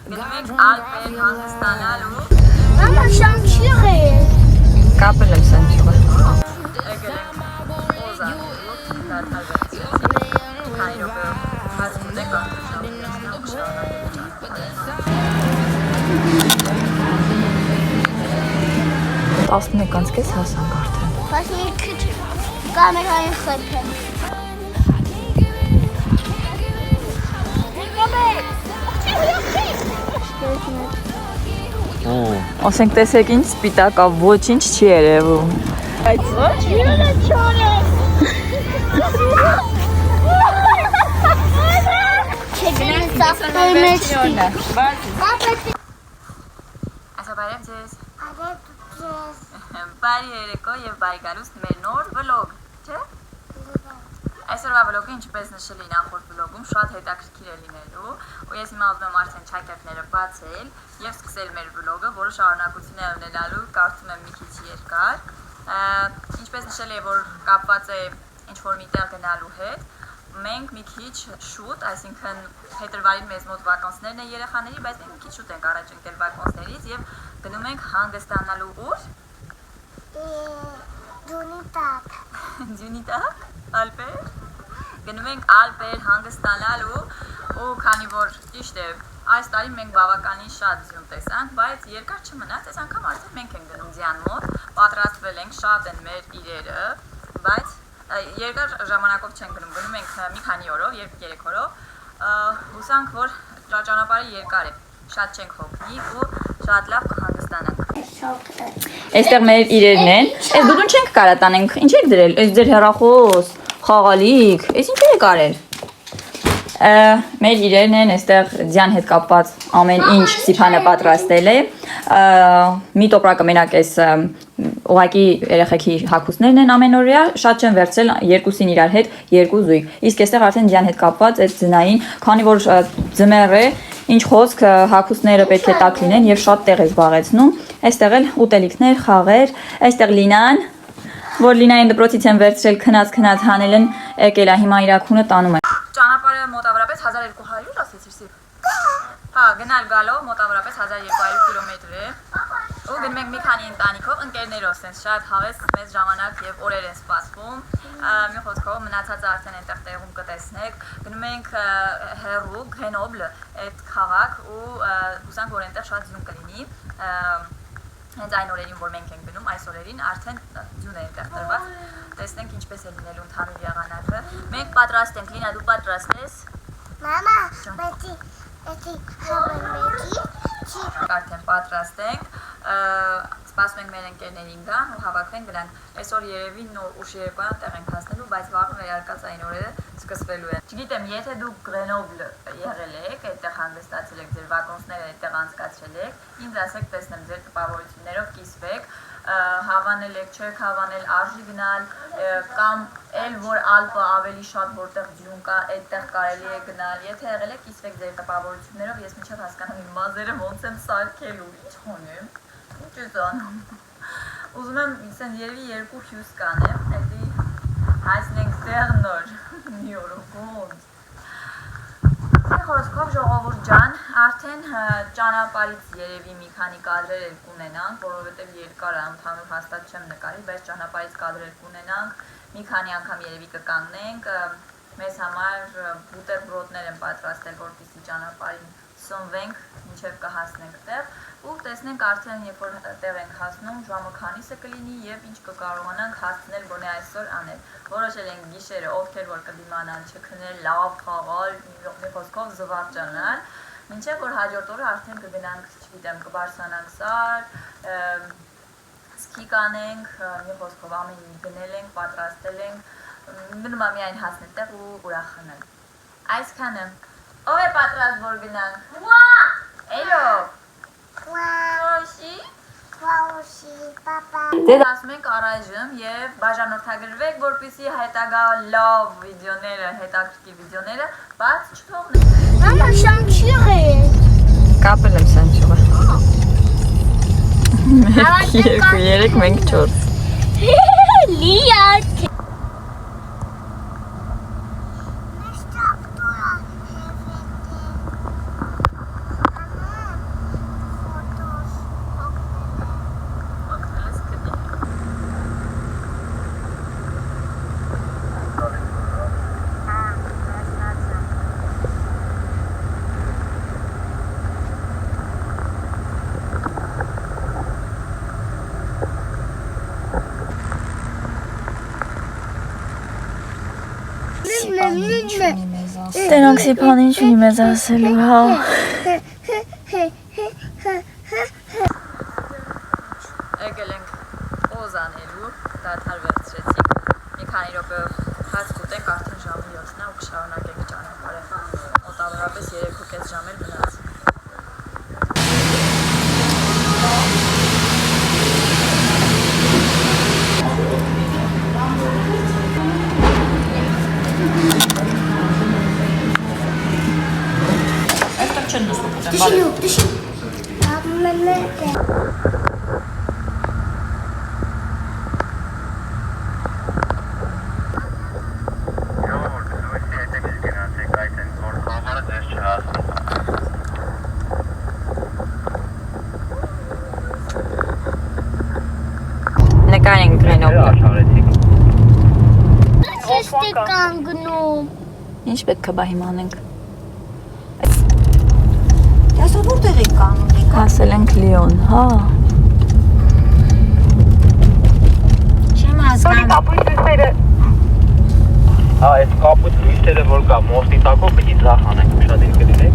Գնում ենք Ալպեր հանգստանալու։ Մամա, շանչյուղ է։ Կապել եմ շանչյուղը։ Եկել ենք Օզանելու, դարբարվեցինք։ Քանի րոպե հաց ուտենք, արդեն շարունակենք։ 11:30 հասանք արդեն։ Բայց մի քիչ կամերային խփեմ։ Ասենք տեսեք ինչ սպիտակ է, ոչինչ չի երևում։ Այդ ոչ։ Յուրը չոր է։ Չգնան սախտոյ մեջ։ Ասա բարև ձեզ։ Բարի երեկո և բարի գալուստ մեր նոր վլոգ, չէ՞։ Այսօրվա վլոգը ինչպես նշել էի նախորդ վլոգում շատ հետաքրքիր է լինելու ու ես հիմա ուզում եմ արդեն չայքերտները բացել և սկսել մեր վլոգը, որը շարունակություն է ունենալու, կարծում եմ մի քիչ երկար։ Ինչպես նշել էի, որ կապված է ինչ-որ միտեղ գնալու հետ, մենք մի քիչ շուտ, այսինքն փետրվարին մեզ մոտ վականսներն են երեխաների, բայց մենք մի քիչ շուտ ենք առաջ ընկել վականսներից և գնում ենք հանգստանալու ուր։ Ձյունիտակ, Ալպեր, գնում ենք Ալպեր հանգստանալու ու քանի որ ճիշտ է, այս տարի մենք բավականին շատ ձյուն տեսանք, բայց երկար չմնաց, այս անգամ արդեն մենք ենք գնում ձյան մոտ, պատրաստվել ենք, շատ են մեր իրերը, բայց երկար ժամանակով չենք գնում ենք մի քանի օրով, 2-3 օրով, հուսանք, որ ճանապարհը երկար է, շատ չենք հոգնի ու շատ լավ կհանգստանանք։ Այստեղ մեր իրերն են, այս դուդուն չենք կարա տանենք, ինչ եք դրել, այս ձեր հեռախոս, խաղալիք, այս ինչ եք արել։ Մեր իրերն են, այստեղ ձյան հետ կապված ամեն ինչ Սիփանը պատրաստել է, մի տոպրակը մենակ այս ուղղակի երեխեքի հագուստներն են ամենօրյա, շատ չեն վերցրել երկուսին իրար հետ երկու զույգ, իսկ այստեղ արդեն ձյան հետ կապված այդ ձնային, քանի որ ձմեռ է, ինչ խոսք հագուստները պետք է տաք լինեն եւ շատ տեղ է զբաղեցնում, այստեղ էլ ուտելիքներ, խաղեր, այստեղ Լինան, որ Լինային դպրոցից են վերցրել քնած հանել են, եկել է հիմա իր ակունը տանում է։ Ճանապարհը մոտավորապես 1200 ասեցիր Սիփ։ Հա, գնալ գալով մոտավորապես 1200 կիլոմետր է։ Ու գնում ենք մի քանի ընտանիքով, ընկերներով, sense շատ հավես մեծ ժամանակ եւ օրեր են սպասվում։ Մի խոսքով մնացածը արդեն այնտեղ տեղում կտեսնեք։ Գնում ենք հերու Գրենոբլ այդ քաղաք ու հուսանք որ այնտեղ շատ ձյուն կլինի։ Հենց այն օրերին, որ մենք ենք գնում, այս օրերին արդեն ձյուն է այնտեղ տրված։ Տեսնենք ինչպես է լինելու ընդհանուր եղանակը։ Մենք պատրաստ ենք, Լինա, դու պատրաստ ես։ Մամա, բայց Արդեն պատրաստ ենք, սպասում ենք մեր ընկերներին գան ու հավաքվեն գնանք։ Այսօր երևի նոր ուշ երեկոյան տեղ ենք հասնելու, բայց վաղը վերարկածային օրերը սկսվելու են։ Չգիտեմ, եթե դուք Գրենոբլ եղել եք, այդտեղ հանգստացել եք, ձեր վականսները այդտեղ անցկացրել եք, ինձ ասեք, տեսնեմ ձեր տպավորություններով կիսվեք, հավանել եք, չեք հավանել, արժի գնալ, կամ էլ որ Ալպը ավելի շատ որտեղ ձյուն կա, այդտեղ կարելի է գնալ, եթե եղել եք, կիսվեք ձեր տպավորություններով, ես մինչև հասկանամ իմ մազերը ոնց եմ սարքելու, ինչ խոնեմ, ինչ ես անում։ Ուզում եմ, իսեն երևի երկու հյուս կանեմ, էդի հասնենք դեղ նոր, մի օրով ոնց։ Խոսքով ժողովուրդ ջան, արդեն ճանապարհից երևի մի քանի կադրեր էլ կունենանք, որովհետև երկար է, ընդհանուր հաստատ չեմ նկարի, բայց ճանապարհից կադրեր կունենանք, մի քանի անգամ երևի կկանգնենք, մեզ համար բուտերբրոդներ են պատրաստել, որպեսզի ճանապարհին սնվենք, մինչև կհասնենք տեղ, ու տեսնենք արդեն երբ որ տեղ ենք հասնում, ժամը քանիսը կլինի եւ ինչ կկարողանանք հասնել գոնե այսօր անել։ Որոշել ենք գիշերը ովքեր որ կդիմանան չքնել, լավ խաղալ, մի խոսքով զվարճանալ, մինչև որ հաջորդ օրը արդեն կգնանք, չգիտեմ, կբարձրանանք սար, սկի կանենք, մի խոսքով ամեն ինչ գնել ենք, պատրաստել ենք, մնում է միայն հասնել տեղ ու ուրախանալ։ Այսքանը։ Ով է պատրաստ որ գնանք։ Էլո։ Դե ասում ենք առայժմ եւ բաժանորդագրվեք, որպեսզի հետագա լավ վիդեոները, հետաքրքիր վիդեոները բաց չթողնենք։ Մամա, շանչյուղ է։ Կապել եմ շանչյուղը։ 1, 2, 3, մենք 4։ Լիակ։ Տենոք սիփան ինչ ունի մեզ ասելու, հա։ Եկել ենք օզանելու, դադար վերցրեցինք, մի քանի րոպեով հաց կուտենք, արդեն ժամը 7-ն է ու կշարունակենք ճանապարհը, մոտավորապես 3.5 ժամ էլ մնաց։ Այստեղ չեն նստում ուտեն, բարև։ Düşün. Նկար ենք Գրենոբլը։ Este կանգնում։ Ինչ պետք է բա հիմա անենք։ Այսօր որտեղ եք կանգնում։ Հասել ենք Լիոն, հա։ Չեմ հասկանում։ Հա, այս կապույտ լույսերը որ կա, մոստի տակով պիտի ձախ անենք, ուշադիր կլինեք։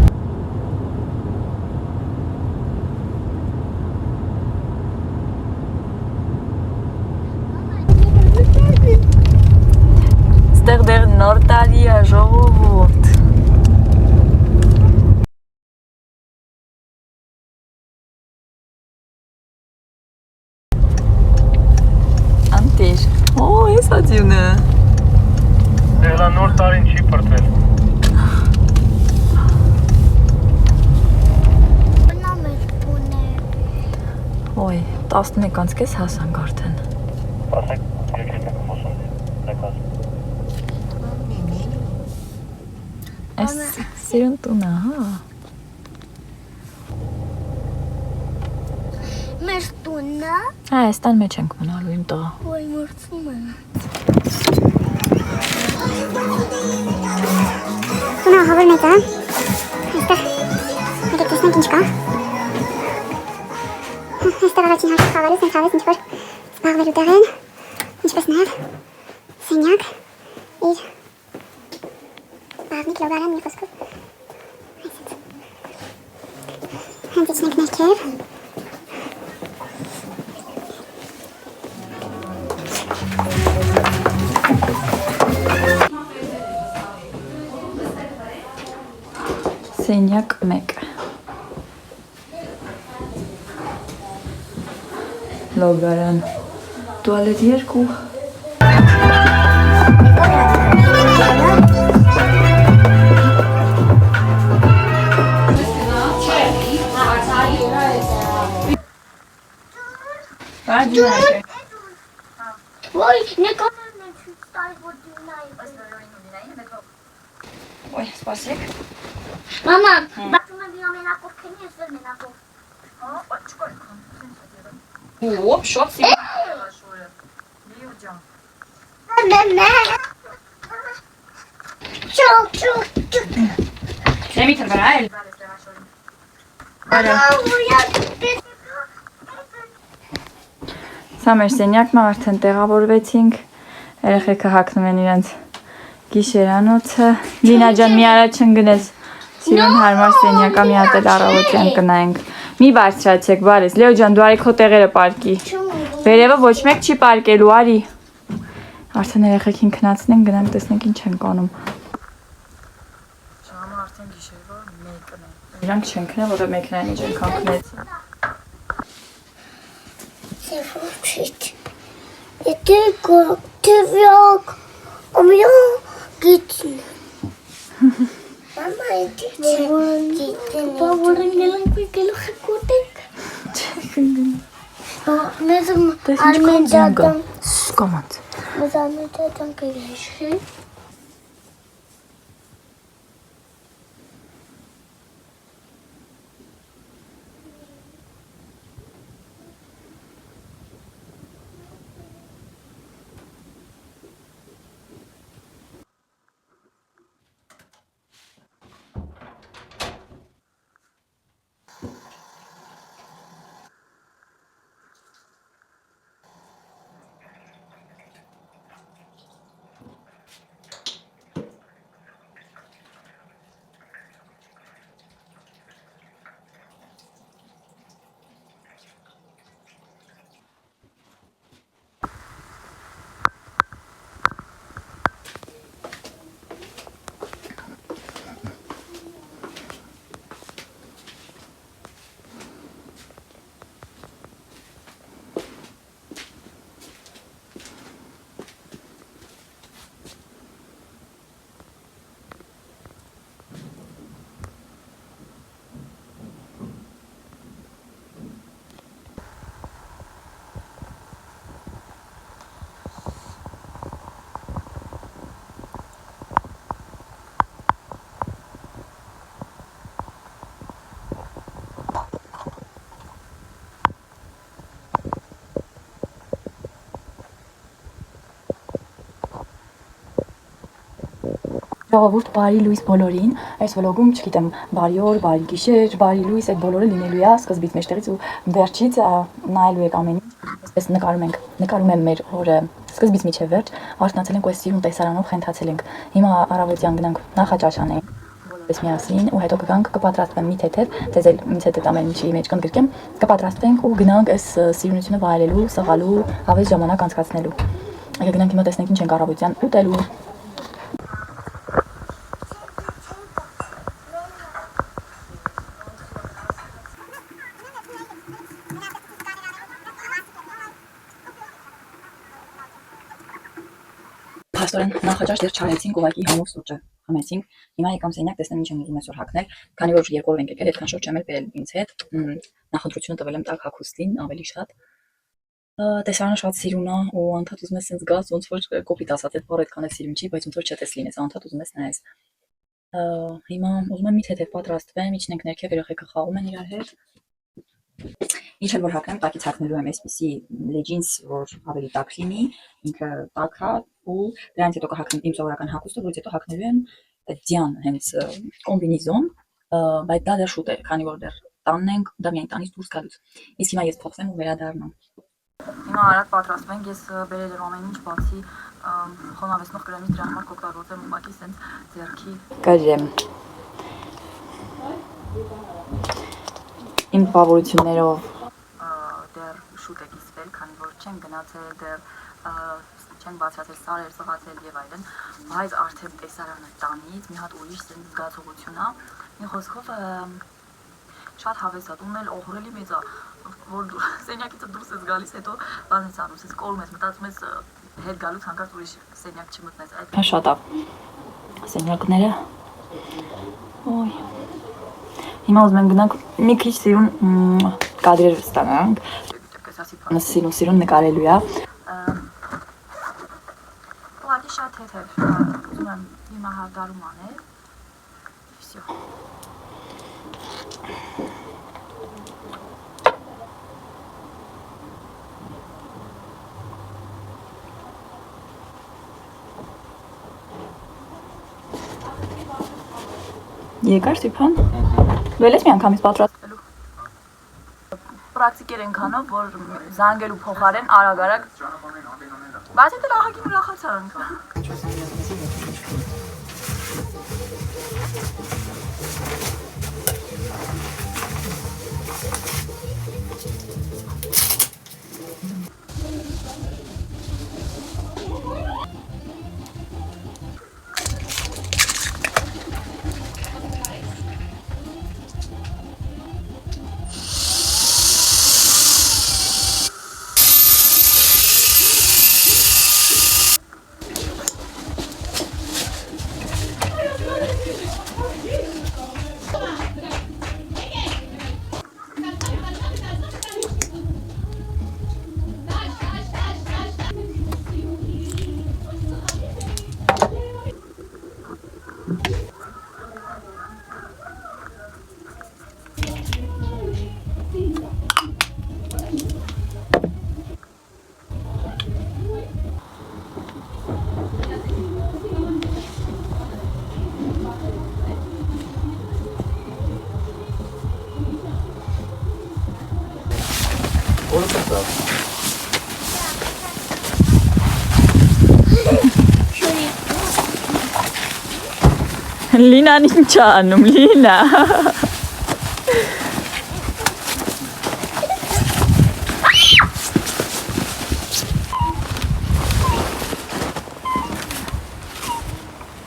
Ստեղ դեռ նոր տարի է, ժողովուրդ։ Անտիր, օ, ես ադյունը։ Դեղլա նոր տարին չի պրտվել։ Բնամ էր բունը։ Ոյ, 11:30 հասանք արդեն։ Ասեք, եկեք ենք խոսում, նկազ։ Այս սիրուն տունը, հա։ Մեր տունը, Հա, այստան մեջ ենք մնալու իմ տղա։ ոյ մրցում է։ Տունը հավոր մեծ է, այստեղ եկեք տեսնենք ինչ կա։ Այստեղ առաջին հարկը խավարից են թավեց ինչ-որ զբաղվելու տեղ են, ինչպես նաև սենյակ, իր բաղնիկ լոգարան մի խոսքով։ Հենց իջնենք ներքև։ Սենյակ 1 Լոգարան Տուալետ 2 Ոյ, նկարներն են ցույց տալի, որ դինայի։ Ոյ, սպասեք Մամա, բացում եմ ամենակով քենի, ես վեր մենակով։ Ոպ, շոտ սի Չոք, չոք, չոք։ Դեմիթր վրա էլ Սա մեր սենյակն է, արդեն տեղավորվեցինք Երեխեքը հագնում են իրենց գիշերանոցը Լինա ջան մի արա չընգնես Սիրուն հարմար սենյակա մի հատ էլ առավոտյան կնայենք Մի բարձրացեք, բարես Լեո ջան դու արի քո տեղերը պարկի Վերևը ոչ մեկ չի պարկելու, արի Արդեն երեխեքին քնացնենք, գնանք տեսնենք ինչ են կանում Ժամը արդեն գիշերվա 1-ն է Իրանք չեն քնել, որը մեկնային ինչ են քանքնեցին Սեվոչիչ Եթե գոթվյակ Ամյա գիտնը Մամա, եթե գիտնը Բավորն գելանք ու գելուխ է կոտենք Մեզ արմենջադան Կոմանց Մեզ արմենջադան կերեշի Ժողովուրդ բարի լույս բոլորին, այս վլոգում, չգիտեմ, բարի օր, բարի գիշեր, բարի լույս, այդ բոլորը լինելու է սկզբից մեջտեղից ու վերջից նայելու եք ամեն ինչ։ Այսպես նկարում եմ մեր օրը սկզբից մինչև վերջ, արթնացել ենք ու այս սիրուն տեսարանով խենթացել ենք։ Հիմա առավոտյան գնանք նախաճաշ անենք բոլորս միասին ու հետո կգանք կպատրաստվեմ մի թեթև, դες էլ ինձ հետ այդ ամեն ինչի մեջ կընդգրկեմ, կպատրաստվենք ու գնանք այս սիրունությունը վայելելու, սղալու, հավես ժամանակ անցկացնելու։ Եկեք գնանք հիմա տեսնենք ինչ ենք առավոտյան ուտելու։ Փաստորեն նախաճաշ դեռ չարեցինք, ուղղակի համով սուրճը խմեցինք։ Հիմա եկամ սենյակ տեսնեմ ինչ եմ ուզում այսօր հագնել, քանի որ երկու օր ենք եկել, այդքան շուտ չեմ էլ բերել ինձ հետ։ Նախընտրությունը տվել եմ տաք հագուստին, ավելի շատ։ Տեսարանը շատ սիրուն է ու անդադ ուզում ես sense գաս, ոնց որ կոպիտ ասած, այդ բառը այդքան էլ սիրուն չի, բայց ոնց որ չտես լինես, անդադ ուզում ես նայես։ Հիմա ուզում եմ մի թեթև պատրաստվեմ, իջնենք ներքև, երեխեքը խաղում են իրար հետ։ Ինչ էլ որ հագնեմ, տակից հագնելու եմ այսպիսի leggings, որ ավելի տաք լինի, ինքը տաք է ու դրանից հետո կհագնեմ իմ սովորական հագուստը, որից հետո հագնելու եմ ձյան հենց կոմբինեզոն, բայց դա դեռ շուտ է, քանի որ դեռ տանն ենք, դա միայն տանից դուրս գալուց։ Իսկ հիմա ես փոխվեմ ու վերադառնամ։ Հիմա արագ պատրաստվենք, ես բերել եմ ամեն ինչ, բացի խոնավեցնող կրեմից դրա համար կօգտագործեմ ուղղակի սենց ձեռքի կրեմ։ Իմ բավարարություններով դեռ շուտ է կիսվել, քանի որ չեն գնացել, դեռ չեն բացրացել սարեր, սղացել եւ այլն, բայց արդեն տեսարանը տանից մի հատ ուրիշ սենց զգացողություն է։ Մի խոսքով շատ հավես է, տունն էլ օղրելի մեծ է, որ սենյակից դուրս ես գալիս, հետո բան ես անում, ես կորում ես, մտածում ես հետ գալուց հանկարծ ուրիշ սենյակ չմտնես։ Այդքան շատ է սենյակները։ Ոյ։ Հիմա ուզում ենք գնանք մի քիչ սիրուն կադրեր ստանանք։ Սիրուն նկարելու է։ Ուղղակի շատ թեթև, ուզում եմ հիմա հարդարում անել։ Всё։ Եկար Ստիփան։ Դու ես մի անգամից պատրաստվելու։ Պրակտիկեր ենք անում, որ զանգելու փոխարեն արագ-արագ։ Բայց դա ահագին ուրախացան։ Lina ինչ անում, Lina։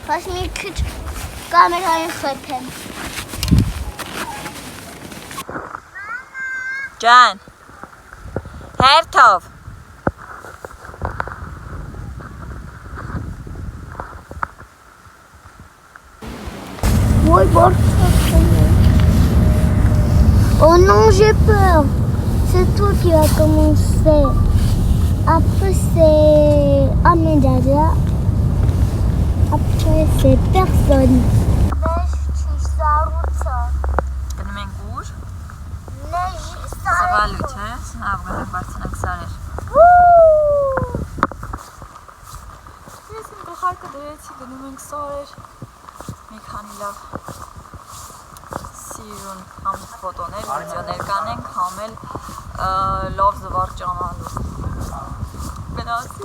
Բայց մի քիչ կամերային խփեմ։ Ջան։ Հերթով։ Oui, bon. Oh non, j'ai peur. C'est toi qui as commencé. Après, c'est Amédadia. Après, c'est personne. Գնում ենք ուր։ Neige, Սվալու, չէ՞։ Աղբերը բարձրանք սարեր։ Ես իմ գլխարկը դրեցի, գնում ենք սարեր։ մի քանի լավ սիրուն համ ֆոտոներ, վիդեոներ կանենք, համ էլ լավ զվարճանալու։ Գնացի։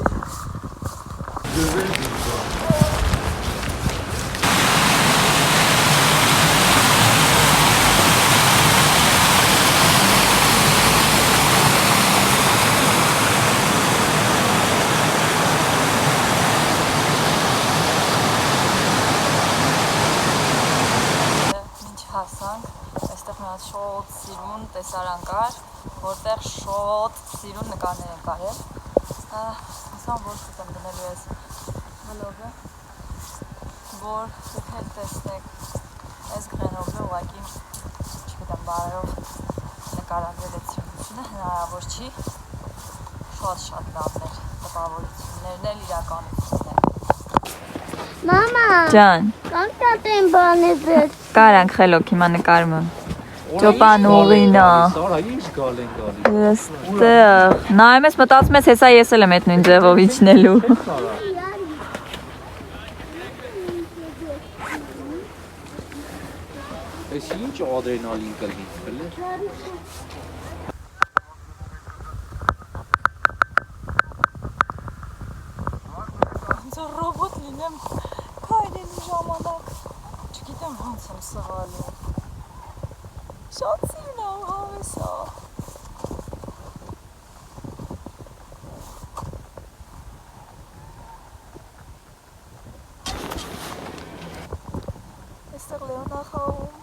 Հասանք, այստեղ մի հատ շոտ սիրուն տեսարան կար, որտեղ շոտ սիրուն նկարներ են կարել։ Ասամ, որ ստեմ դնելու ես վլոգը, որ դուք տեսնեք այս գրենովը ուղղակի, չգիտեմ, բարերով նկարագրել այդ սիրունությունը հնարավոր չի, շատ լավն էր, տպավորություններն էլ իրականությունն են։ Մամա, Ջան, կանք տատեն բանես ես։ կարանք խելոք հիմա նկարում եմ։ Ճոպան ուղինա։ Սարա, ինչ գալ են գալի։ Այստեղ, նայում ես մտածում ես, հեսա ես էլ եմ այդ նույն ձևով իջնելու։ Այս ինչ ադրենալին կլինի, բլե։ Ձեր ռոբոտ լինեմ քայլելու ժամանակ, չգիտեմ ոնց եմ սղալու։ Շատ սիրուն է ու հավես է։ Այստեղ Լեոն է խաղում։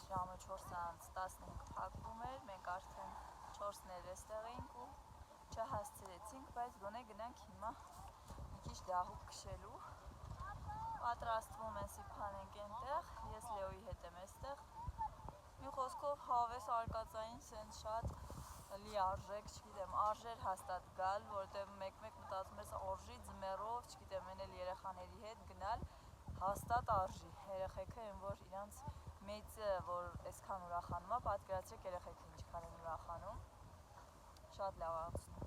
Ժամը 4:15 փակվում էր, մենք արդեն 4-ներ էստեղ էինք ու չհասցրեցինք, բայց գոնե գնանք հիմա մի քիչ դահուկ քշելու։ Պատրաստվում են սիփանենք այնտեղ, ես Լեոյի հետ եմ էստեղ։ Մի խոսքով հավես արկածային սենց շատ լիարժեք, չգիտեմ, արժեր հաստատ գալ, որտեղ մեկ-մեկ մտածում ես արժի ձմեռով, չգիտեմ, են էլ երեխաների հետ գնալ, հաստատ արժի։ Երեխեքը են, որ իրանց մեծը, որ այսքան ուրախանում է, պատկերացրեք երեխեքը ինչքան են ուրախանում, շատ լավ աղցնում։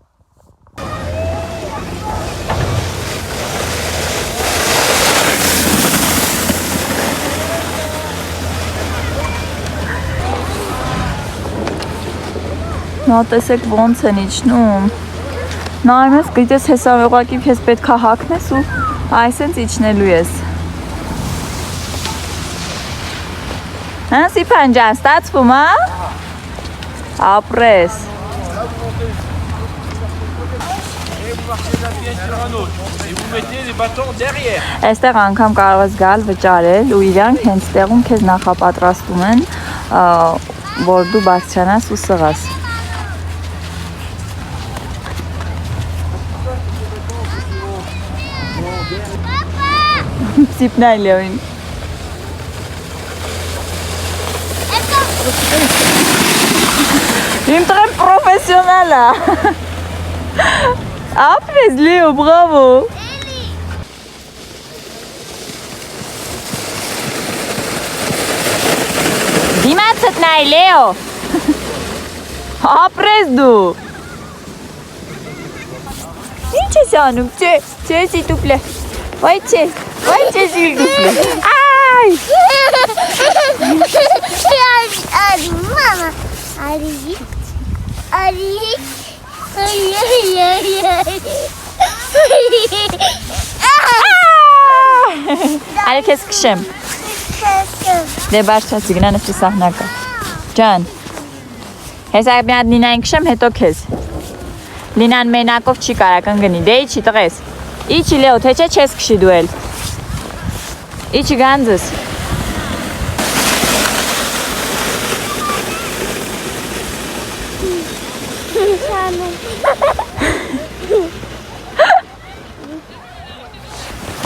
Նա տեսեք ոնց են իջնում, նայում ես, գիտես հեսա ուղղակի ես պետք է հագնես ու այսենց իջնելու ես։ Հա, Սիփան ջան, ստացվում է։ Ապրես։ Այստեղ անգամ կարող ես գալ վճարել ու իրանք հենց տեղում քեզ նախապատրաստում են, որ դու բարձրանաս ու սղաս։ Սիփնայ Լեոին։ Իմ տղեն պրոֆեսիոնալ է։ Ապրես Լեո, բրավո։ Դիմացդ նայ Լեո։ Ապրես դու։ Ինչ ես անում, չէ, դուպլե։ Վայ չէ, դուպլե։ Այ։ Ari, mama. Ari. Արի քեզ քշեմ։ Դե բարձրացի գնանես ու սահնակը։ Ջան։ Հեսա մի հատ Լինային քշեմ, հետո քեզ։ Լինան մենակով չի կարա կընկնի։ Դե իջի տղես։ Իջի Լեո, թե չէ չես քշի դու էլ։ Իջի գանձս։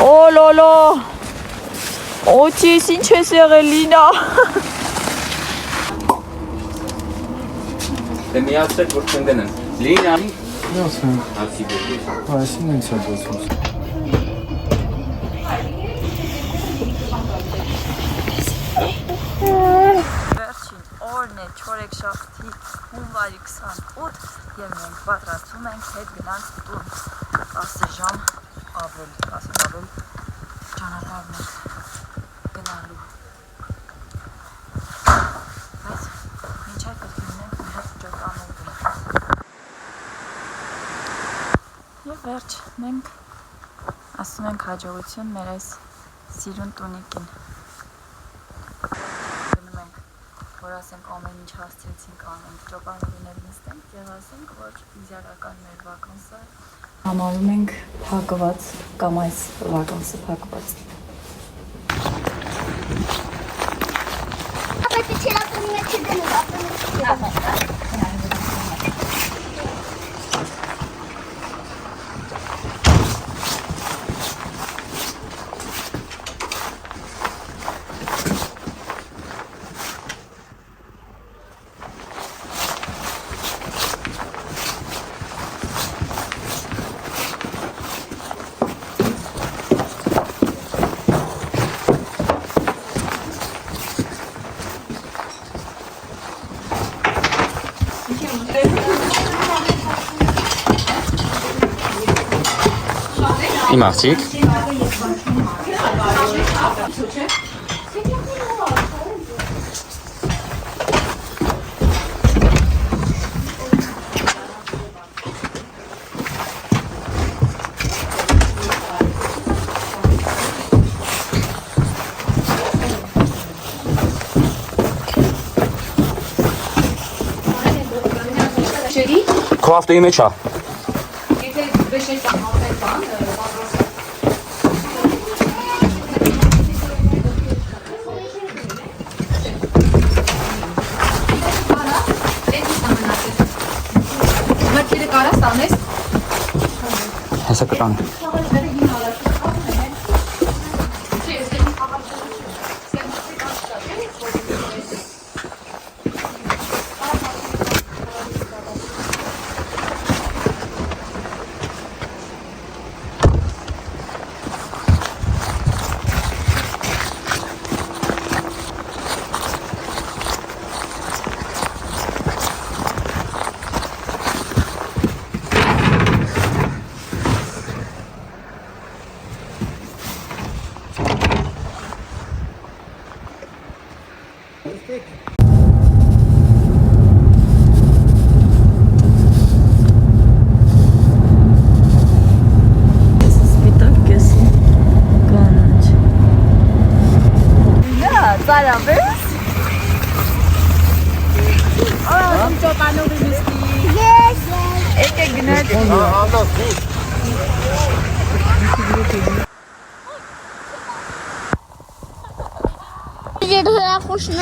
Oh lolo. Օջիս ինչ ես եղել Լինա։ Դե միացրեք որ չընկնեն։ Լինան Ясно. Այսինքն ինձ է դասում։ Վերջին օրն է չորեքշաբթի հունվարի 28 եւ մենք պատրաստում ենք հետ գնանք տուն 10 ժամ ավել ճանապարհն է գնալու բայց ինչ այդ պետք է ունենք հատ ճոկանով եւ վերջ մենք ասում ենք հաջողություն մեր այս սիրուն տունիկին որ ասենք ամեն ինչ հասցրեցինք անենք, ճոպանուներ նստենք և ասենք, որ իզյարական մեր վականսը համարում ենք փակված կամ այս վականսը փակված։ Իմ աղջիկ Քո ավտոյի մեջ է Հեսա կտան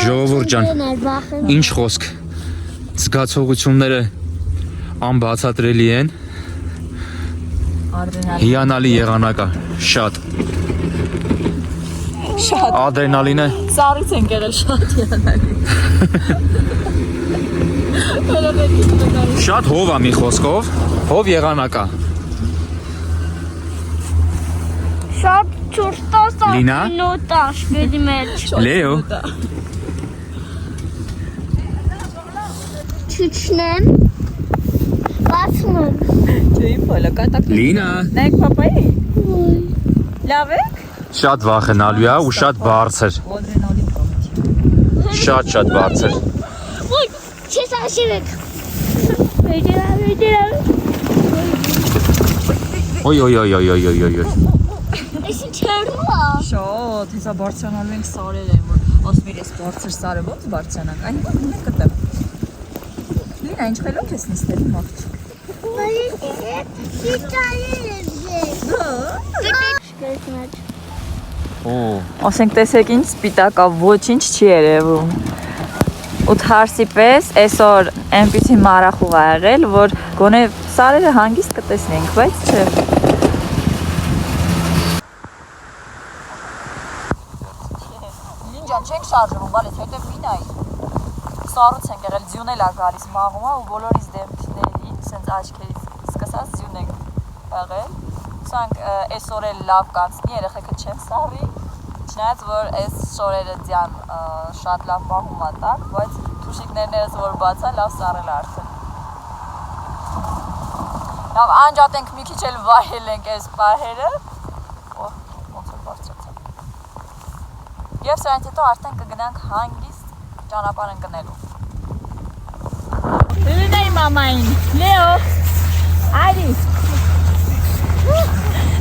Ժողովուրդ ջան, ինչ խոսք, զգացողությունները անբացատրելի են, հիանալի եղանակա, շատ ադրենալինը Սառից ենք եղել շատ հիանալի Շատ հով է մի խոսքով, հով եղանակա Շատ չուրտասա Լինա նոտաշ գերի մեջ Լեո Չիչնեմ Բացում եմ Չէի պոլը կատակ Լինա Նայք պապայի Լավ եք Շատ վախենալու է ու շատ բարձր Շատ բարձր Ոյ, չես աշիվեք Ոյ Ես ինչ հերու է Շատ, հեսա բարձրանալու ենք սարեր են, որ ասում ես բարձր սարը ոնց բարձրանանք, այն ոնց կտեմ Լինա, ինչ խելոք ես նստել իմ աղջիկ Ասենք տեսեք ինչ սպիտակա, ոչինչ չի երևում ու թարսի պես այսօր այնպիսի մարախուղ ա եղել, որ գոնե սարերը հանգիստ կտեսնենք, բայց չէ Լինջան չենք շարժվում, բալես, հետև մինայի Սարուց ենք եղել, ձյուն էլ ա գալիս մաղումա ու բոլորիս դեմքներին, սենց աչքերից սկսած ձյուն ենք եղել։ Սանք այս օրը լավ կանցնի, երեխեքը չեն սառի։ Չնայած որ այս շորերը ձյան շատ լավ պահում ա տակ, բայց թուշիկներներս որ բացա լավ սառել արդեն։ Լավ անջատենք մի քիչ էլ վայել ենք այս պահերը։ Օհ, ոնց որ բարձրացա։ Եվ սրանից հետո արդեն կգնանք հանգիստ ճանապարհ ընկնելու։ Լինայի մամային, Լեո, այդի։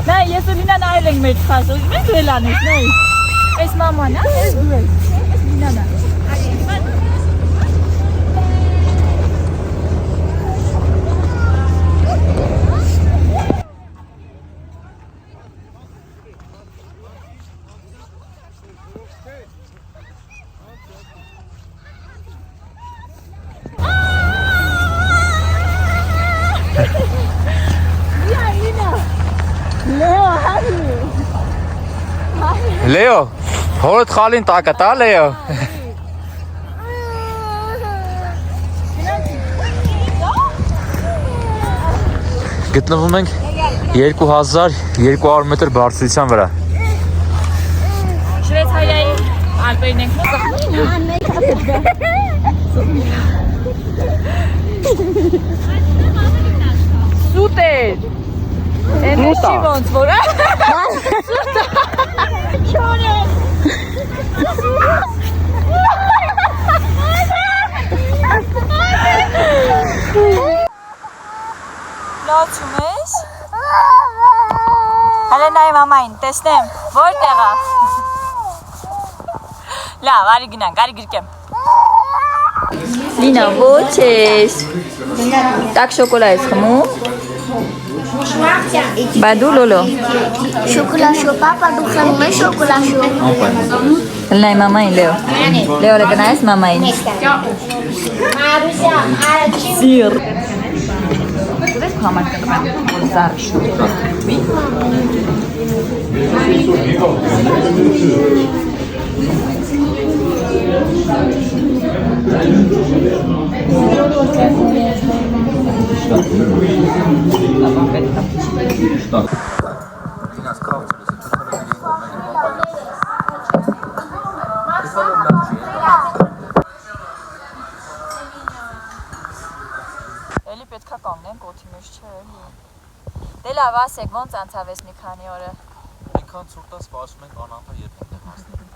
Նա ես ու Լինան այլ ենք մեր խասը, մենք էլ անես, նայ։ Այս մաման, այս դու ես, այս Լինան է։ Լեո, հորդ խալին տակա տա Լեո։ Գտնվում ենք 2200 մետր բարձրության վրա։ Շվեյցարիայի Ալպերին ենք Սուտ է։ Էնեշի ոնց որ է։ Չոր է։ Լացում ես։ Հələ նայ մամային, տեսնեմ, որտեղ է։ Լավ, արի գնանք, արի գրկեմ։ Լինա, ոչ ես։ Так շոկոլադ ես խմում։ Բա դու լոլո։ Շոկոլաշո, պապա դու խմում ես շոկոլաշո։ Լնայ մամային, Լեո։ Լեո լգնայես մամային։ Մարուսյա, արաչի։ Սիր։ Դες համար կտում եմ զար շուտ։ Էլի պետքա կանգնենք օդի մեջ չէ էլի։ Դե լավ ասեք ոնց անցավ էս մի քանի օրը։ Ինքան ցուրտա սպասում ենք անապա երբ ենք հասնենք։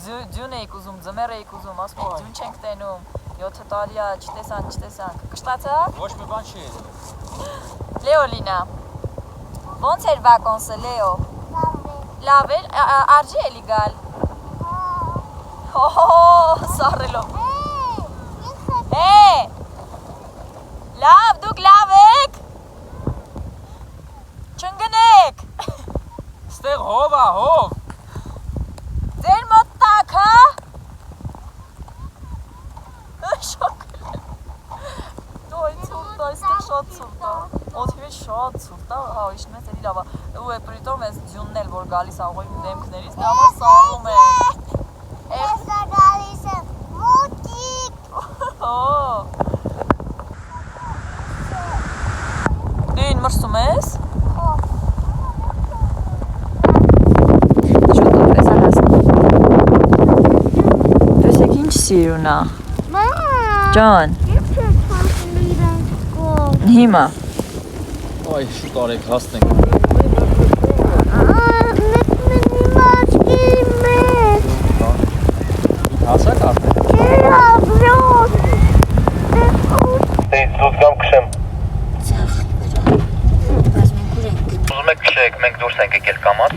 Ձյուն էիք ուզում, ձմեռ էիք ուզում, ասում եք ձյուն չենք տենում։ 7 տարի է, չտեսանք։ Կշտացա։ Ոչ մի բան չի եղել։ Լեո Լինա։ Ոնց էր վակոնսը Լեո։ Լավ էր, արժի էլի գալ։ Հո, սառելով։ Լավ, դուք լավ եք։ Չընկնեք։ Ստեղ հով է, հով։ Ձեր մոտ տակ, հա։ Շոկ։ Դու այդ ցուրտ, այստեղ շատ ցուրտ է։ Օդի մեջ շատ ցուրտ է, հա, իշն ես էլի լավ է։ Ու է պրիտոմ ես ձյունն էլ որ գալիս աղոյի դեմքներից, դա համար սառում է։ Ես գալիս եմ, մոտիկ։ Հո։ Դին մրսում ես։ Շուտով ես հասնում։ Տեսեք ինչ սիրուն է։ Ջան։ Հիմա։ Այ շուտ արեք հասնենք։ Հասակ արդեն։ Դե դուք գամ քշեմ։ Ուզում եք քշեք, մենք դուրս ենք եկել կամած։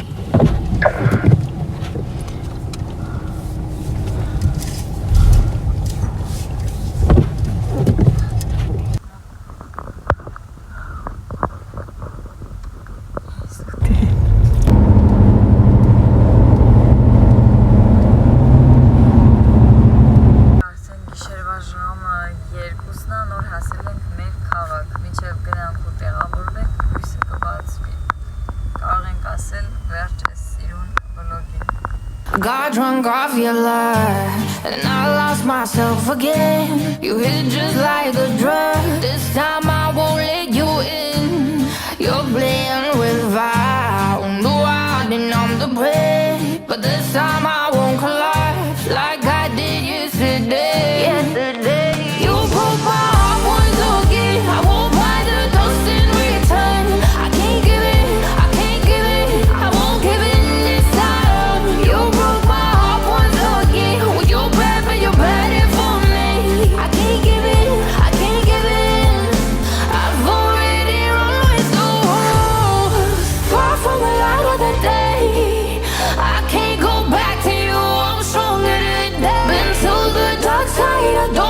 Got drunk off your lie, and I lost myself again. You hit just like a drug. This time I won't let you in. You're playing with fire. No, I didn't numb the prey, but this time I won't collapse like I did yesterday. You broke my heart once again. I won't buy the dust in return. I can't give it, I can't give it, I won't give in this time. You broke my heart once again. Well, you're bad, but you're bad it for me. I can't give it, I can't give it. I've already run with the wolves, far from the light of the day. I can't go back to you, I'm stronger today. Been to the dark side, I don't